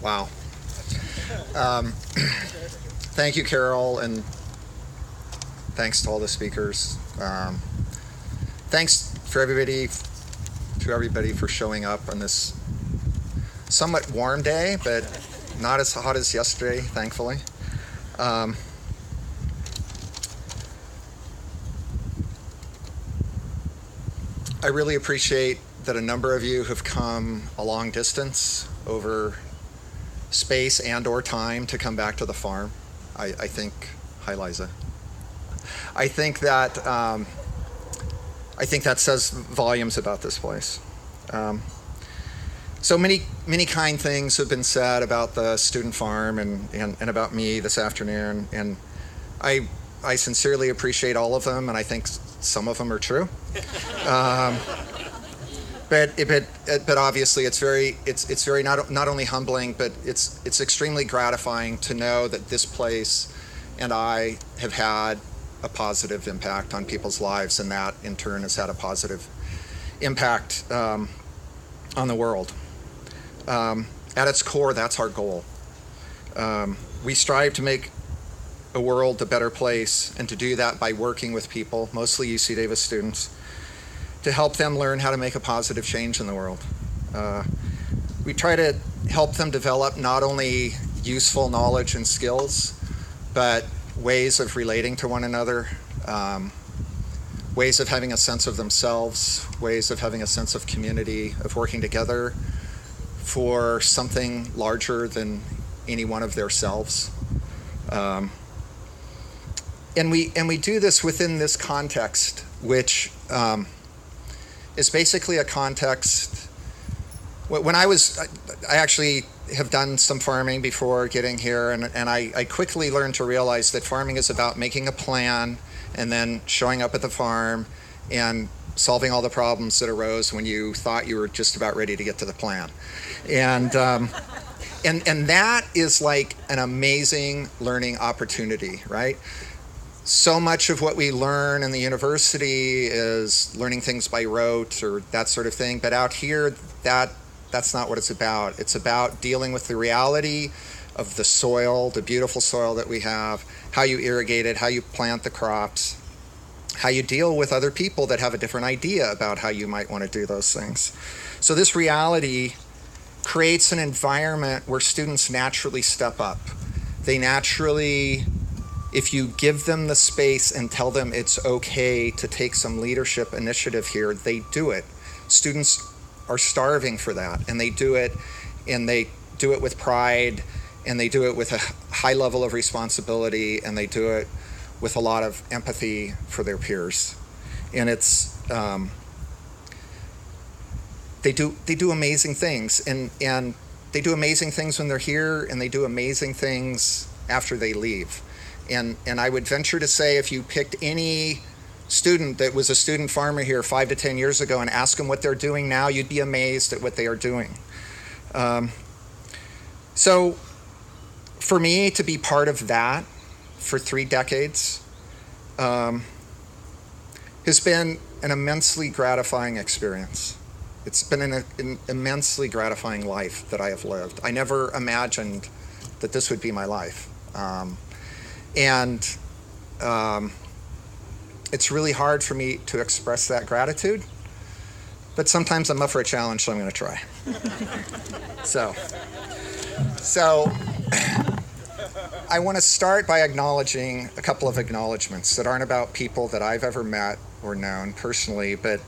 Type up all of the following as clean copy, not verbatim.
Wow. Um, Thank you, Carol, and thanks to all the speakers. Thanks for everybody for showing up on this somewhat warm day, but not as hot as yesterday, thankfully. Um, I really appreciate that a number of you have come a long distance over space and or time to come back to the farm. I think, hi Liza. I think that says volumes about this place. So many kind things have been said about the student farm and about me this afternoon, and I sincerely appreciate all of them, and I think some of them are true. But obviously it's very not only humbling, but it's extremely gratifying to know that this place and I have had a positive impact on people's lives, and that in turn has had a positive impact on the world. At its core, that's our goal. We strive to make a world a better place, and to do that by working with people, mostly UC Davis students, to help them learn how to make a positive change in the world. We try to help them develop not only useful knowledge and skills, but ways of relating to one another, ways of having a sense of themselves, ways of having a sense of community, of working together for something larger than any one of their selves. And we do this within this context, which is basically a context. When I actually have done some farming before getting here, and I quickly learned to realize that farming is about making a plan and then showing up at the farm and solving all the problems that arose when you thought you were just about ready to get to the plan. And that is like an amazing learning opportunity, right? So much of what we learn in the university is learning things by rote or that sort of thing. But out here, that's not what it's about. It's about dealing with the reality of the soil, the beautiful soil that we have, how you irrigate it, how you plant the crops, how you deal with other people that have a different idea about how you might want to do those things. So this reality creates an environment where students naturally step up. They naturally, if you give them the space and tell them it's okay to take some leadership initiative here, they do it. Students are starving for that, and they do it with pride, and they do it with a high level of responsibility, and they do it with a lot of empathy for their peers. And it's they do amazing things, and they do amazing things when they're here, and they do amazing things after they leave. And I would venture to say, if you picked any student that was a student farmer here 5 to 10 years ago and ask them what they're doing now, you'd be amazed at what they are doing. So for me to be part of that for 3 decades has been an immensely gratifying experience. It's been an immensely gratifying life that I have lived. I never imagined that this would be my life. It's really hard for me to express that gratitude, but sometimes I'm up for a challenge, so I'm going to try. So I want to start by acknowledging a couple of acknowledgments that aren't about people that I've ever met or known personally, but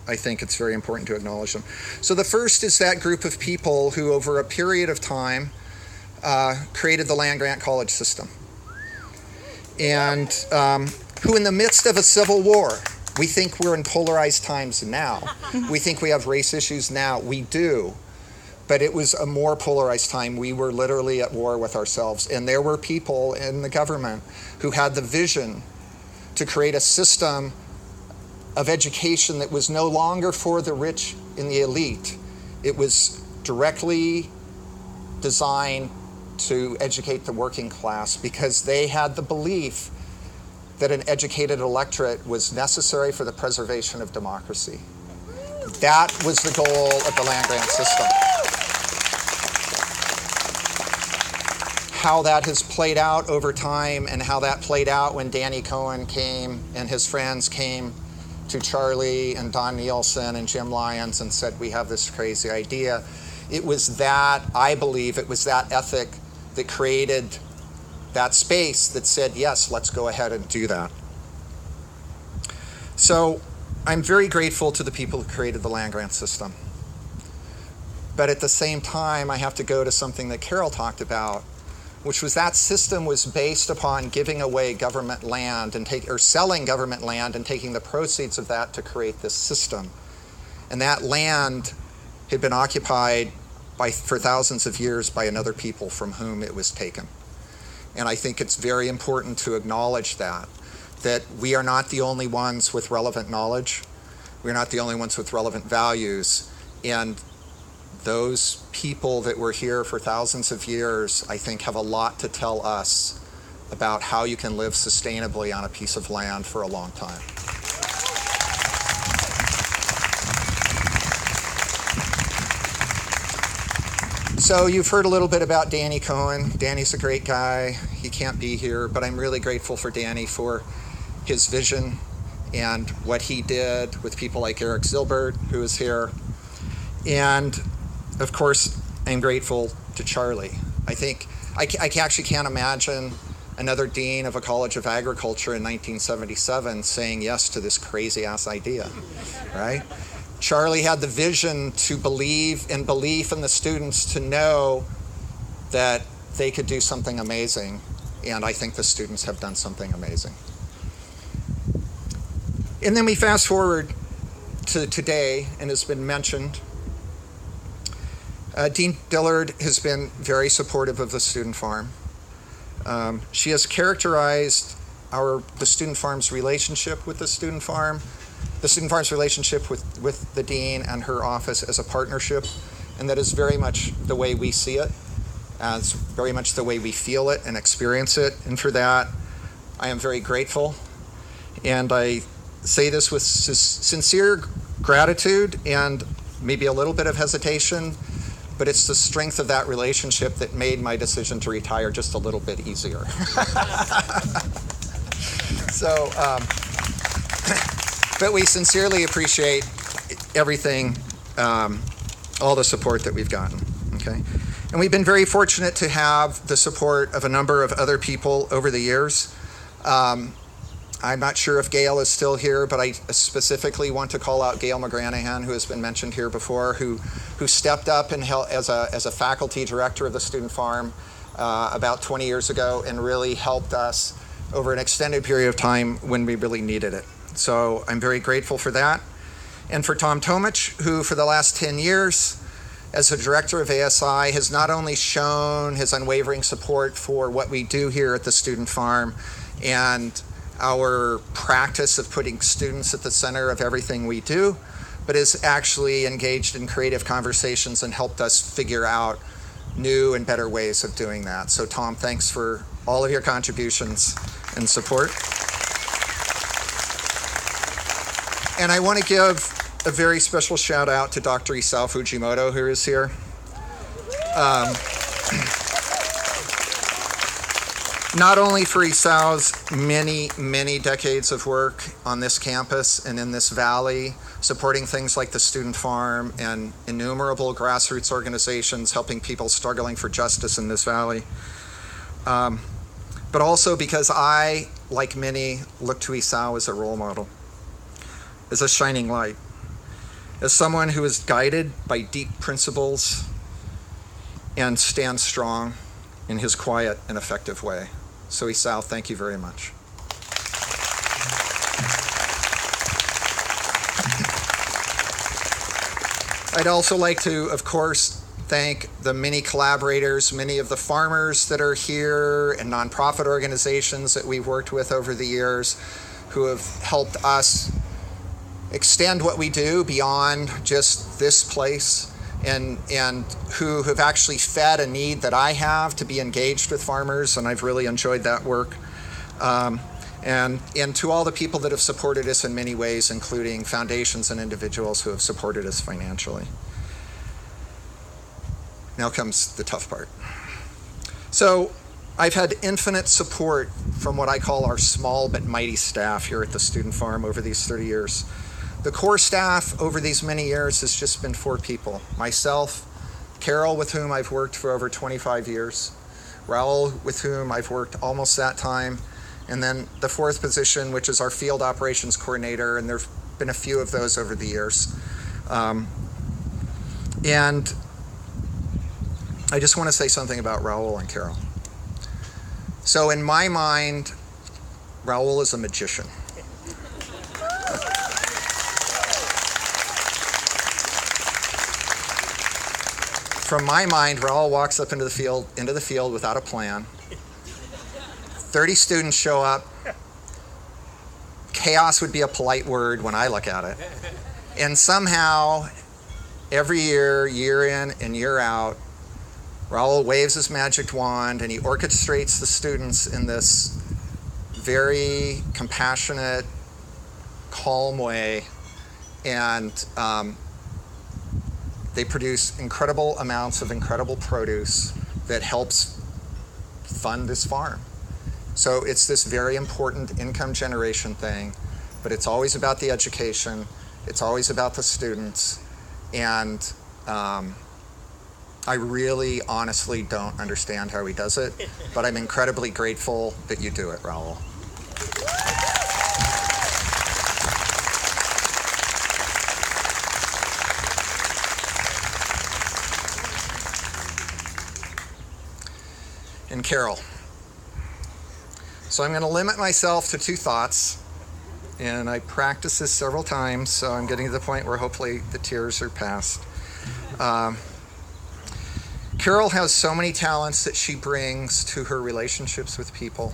I think it's very important to acknowledge them. So the first is that group of people who, over a period of time, created the land-grant college system. And who, in the midst of a civil war, we think we're in polarized times now. We think we have race issues now. We do. But it was a more polarized time. We were literally at war with ourselves. And there were people in the government who had the vision to create a system of education that was no longer for the rich and the elite. It was directly designed to educate the working class, because they had the belief that an educated electorate was necessary for the preservation of democracy. That was the goal of the land-grant system. how that has played out over time and how that played out when Danny Cohen came and his friends came to Charlie and Don Nielsen and Jim Lyons and said, we have this crazy idea. It was that, I believe, it was that ethic that created that space that said, yes, let's go ahead and do that. So I'm very grateful to the people who created the land grant system. But at the same time, I have to go to something that Carol talked about, which was that system was based upon giving away government land and selling government land and taking the proceeds of that to create this system. And that land had been occupied for thousands of years by another people from whom it was taken. And I think it's very important to acknowledge that we are not the only ones with relevant knowledge. We're not the only ones with relevant values. And those people that were here for thousands of years, I think, have a lot to tell us about how you can live sustainably on a piece of land for a long time. So you've heard a little bit about Danny Cohen. Danny's a great guy. He can't be here, but I'm really grateful for Danny for his vision and what he did with people like Eric Zilbert, who is here. And of course, I'm grateful to Charlie. I think I actually can't imagine another dean of a college of agriculture in 1977 saying yes to this crazy ass idea, right? Charlie had the vision to believe and belief in the students to know that they could do something amazing. And I think the students have done something amazing. And then we fast forward to today, and it's been mentioned, Dean Dillard has been very supportive of the Student Farm. She has characterized the Student Farm's relationship with the Student Farm, the Student Farm's relationship with the Dean and her office as a partnership, and that is very much the way we see it, and it's very much the way we feel it and experience it, and for that, I am very grateful, and I say this with sincere gratitude and maybe a little bit of hesitation, but it's the strength of that relationship that made my decision to retire just a little bit easier. So, but we sincerely appreciate everything, all the support that we've gotten, okay? And we've been very fortunate to have the support of a number of other people over the years. I'm not sure if Gail is still here, but I specifically want to call out Gail McGranahan, who has been mentioned here before, who stepped up and as a faculty director of the Student Farm about 20 years ago and really helped us over an extended period of time when we really needed it. So I'm very grateful for that. And for Tom Tomich, who for the last 10 years as the director of ASI has not only shown his unwavering support for what we do here at the Student Farm and our practice of putting students at the center of everything we do, but is actually engaged in creative conversations and helped us figure out new and better ways of doing that. So Tom, thanks for all of your contributions and support. And I want to give a very special shout out to Dr. Isao Fujimoto, who is here. Not only for Isao's many, many decades of work on this campus and in this valley, supporting things like the Student Farm and innumerable grassroots organizations helping people struggling for justice in this valley, but also because I, like many, look to Isao as a role model, as a shining light, as someone who is guided by deep principles and stands strong in his quiet and effective way. So Isao, thank you very much. I'd also like to, of course, thank the many collaborators, many of the farmers that are here and nonprofit organizations that we've worked with over the years who have helped us extend what we do beyond just this place and who have actually fed a need that I have to be engaged with farmers, and I've really enjoyed that work. And to all the people that have supported us in many ways, including foundations and individuals who have supported us financially. Now comes the tough part. So I've had infinite support from what I call our small but mighty staff here at the Student Farm over these 30 years. The core staff over these many years has just been 4 people. Myself, Carol, with whom I've worked for over 25 years, Raul, with whom I've worked almost that time, and then the 4th position, which is our field operations coordinator, and there've been a few of those over the years. And I just want to say something about Raul and Carol. So in my mind, Raul is a magician. From my mind, Raul walks up into the field without a plan. 30 students show up. Chaos would be a polite word when I look at it. And somehow, every year, year in and year out, Raul waves his magic wand and he orchestrates the students in this very compassionate, calm way. And they produce incredible amounts of incredible produce that helps fund this farm. So it's this very important income generation thing, but it's always about the education. It's always about the students. And I really honestly don't understand how he does it, but I'm incredibly grateful that you do it, Raul. And Carol. So I'm going to limit myself to 2 thoughts, and I practiced this several times, so I'm getting to the point where hopefully the tears are past. Carol has so many talents that she brings to her relationships with people,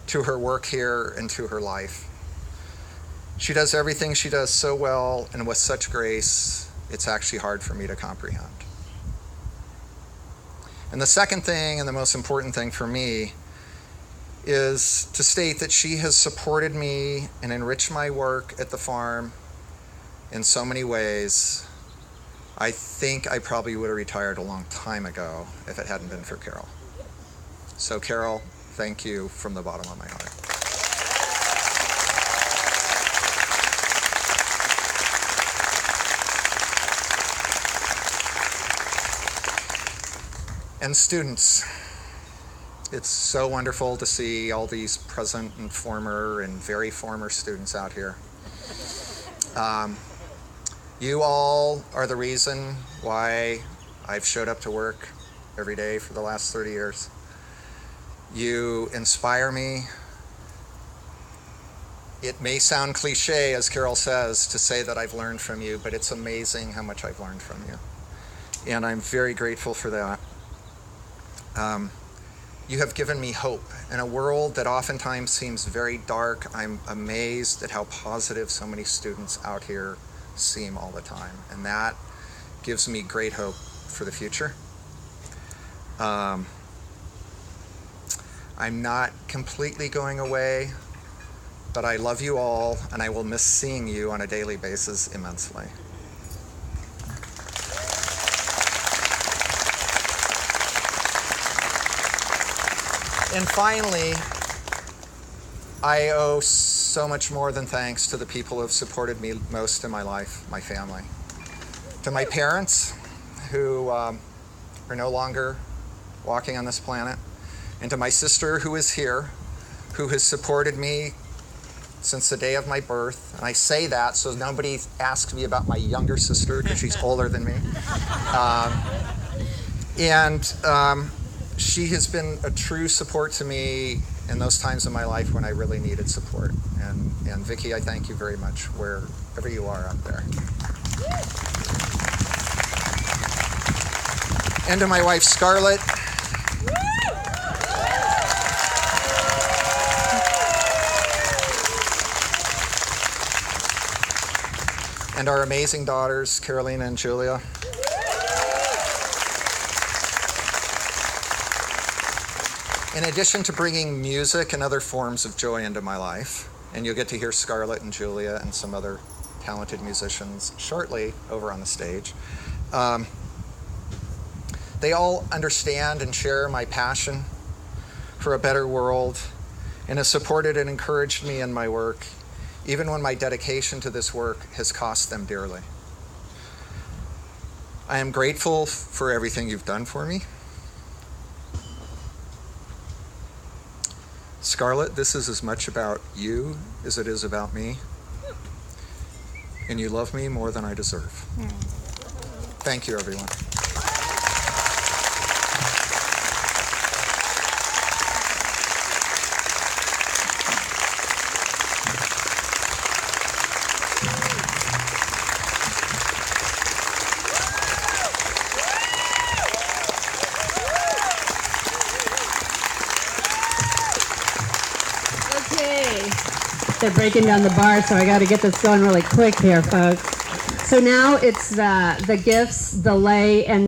to her work here, and to her life. She does everything she does so well and with such grace, it's actually hard for me to comprehend. And the second thing, and the most important thing for me, is to state that she has supported me and enriched my work at the farm in so many ways. I think I probably would have retired a long time ago if it hadn't been for Carol. So Carol, thank you from the bottom of my heart. And students, it's so wonderful to see all these present and former and very former students out here. You all are the reason why I've showed up to work every day for the last 30 years. You inspire me. It may sound cliche, as Carol says, to say that I've learned from you, but it's amazing how much I've learned from you. And I'm very grateful for that. You have given me hope. In a world that oftentimes seems very dark, I'm amazed at how positive so many students out here seem all the time. And that gives me great hope for the future. I'm not completely going away, but I love you all, and I will miss seeing you on a daily basis immensely. And finally, I owe so much more than thanks to the people who have supported me most in my life, my family. To my parents, who are no longer walking on this planet, and to my sister, who is here, who has supported me since the day of my birth. And I say that so nobody asks me about my younger sister, because she's older than me. She has been a true support to me in those times in my life when I really needed support. And Vicki, I thank you very much wherever you are out there. And to my wife, Scarlett. And our amazing daughters, Carolina and Julia. In addition to bringing music and other forms of joy into my life, and you'll get to hear Scarlett and Julia and some other talented musicians shortly over on the stage, they all understand and share my passion for a better world and has supported and encouraged me in my work, even when my dedication to this work has cost them dearly. I am grateful for everything you've done for me. Scarlett, this is as much about you as it is about me. And you love me more than I deserve. Thank you, everyone. They're breaking down the bar, so I got to get this going really quick here, folks. So now it's the gifts, the lay, and